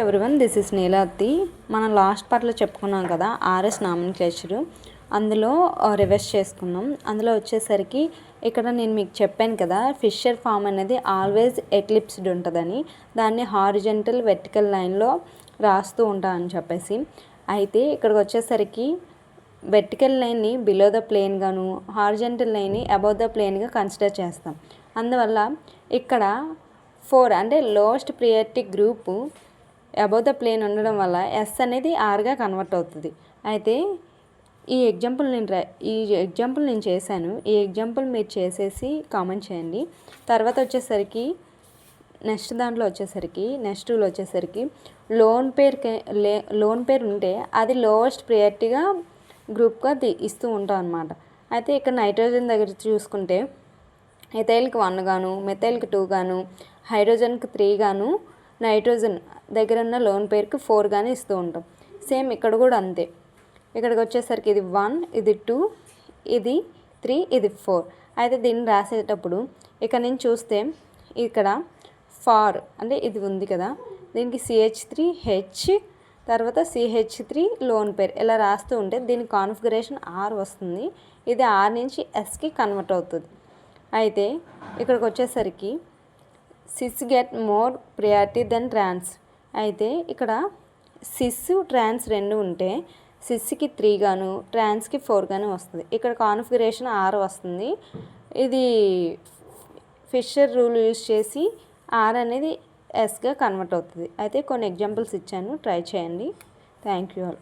Everyone, this is Neeladri. మనం last పార్ట్లో చెప్పుకున్నాం కదా ఆర్ఎస్ నామినిక్లేచరు. అందులో రివర్స్ చేసుకున్నాం. అందులో వచ్చేసరికి ఇక్కడ నేను మీకు చెప్పాను కదా, ఫిషర్ ఫామ్ అనేది ఆల్వేస్ ఎక్లిప్స్డ్ ఉంటుందని. దాన్ని హారిజెంటల్ వెర్టికల్ లైన్లో రాస్తూ ఉంటామని చెప్పేసి. అయితే ఇక్కడికి వచ్చేసరికి వెర్టికల్ లైన్ని బిలో ద ప్లేన్ గాను, హారిజెంటల్ లైన్ని అబౌవ్ ద ప్లేన్గా కన్సిడర్ చేస్తాం. అందువల్ల ఇక్కడ 4 అంటే lowest priority group above the plane ఉండడం వల్ల ఎస్ అనేది ఆర్గా కన్వర్ట్ అవుతుంది. అయితే ఈ ఎగ్జాంపుల్ నేను చేశాను. ఈ ఎగ్జాంపుల్ మీరు చేసేసి కామెంట్ చేయండి. తర్వాత వచ్చేసరికి నెక్స్ట్ టూలో వచ్చేసరికి లోన్ పేర్ ఉంటే అది లోవెస్ట్ ప్రియారిటీగా గ్రూప్గా ఇస్తూ ఉంటాం అన్నమాట. అయితే ఇక్కడ నైట్రోజన్ దగ్గర చూసుకుంటే ఎథైల్కి 1 గాను, మెథైల్కి 2 గాను, హైడ్రోజన్కి 3 గాను, నైట్రోజన్ దగ్గర ఉన్న లోన్ పేర్కి 4 గానే ఇస్తూ ఉంటాం. సేమ్ ఇక్కడ కూడా అంతే. ఇక్కడికి వచ్చేసరికి ఇది 1, ఇది 2, ఇది 3, ఇది 4. అయితే దీన్ని రాసేటప్పుడు ఇక్కడ నుంచి చూస్తే ఇక్కడ ఫార్ అంటే ఇది ఉంది కదా, దీనికి CH3H తర్వాత CH3 లోన్ పేర్ ఇలా రాస్తూ ఉంటే దీని కాన్ఫిగరేషన్ R వస్తుంది. ఇది R నుంచి Sకి కన్వర్ట్ అవుతుంది. అయితే ఇక్కడికి వచ్చేసరికి cis get more priority than trans. అయితే ఇక్కడ సిస్ ట్రాన్స్ 2 ఉంటే సిస్కి 3 గాను, ట్రాన్స్కి 4 గాను వస్తుంది. ఇక్కడ కాన్ఫిగరేషన్ R వస్తుంది. ఇది ఫిషర్ రూల్ యూజ్ చేసి R అనేది Sగా కన్వర్ట్ అవుతుంది. అయితే కొన్ని ఎగ్జాంపుల్స్ ఇచ్చాను, ట్రై చేయండి. Thank you all.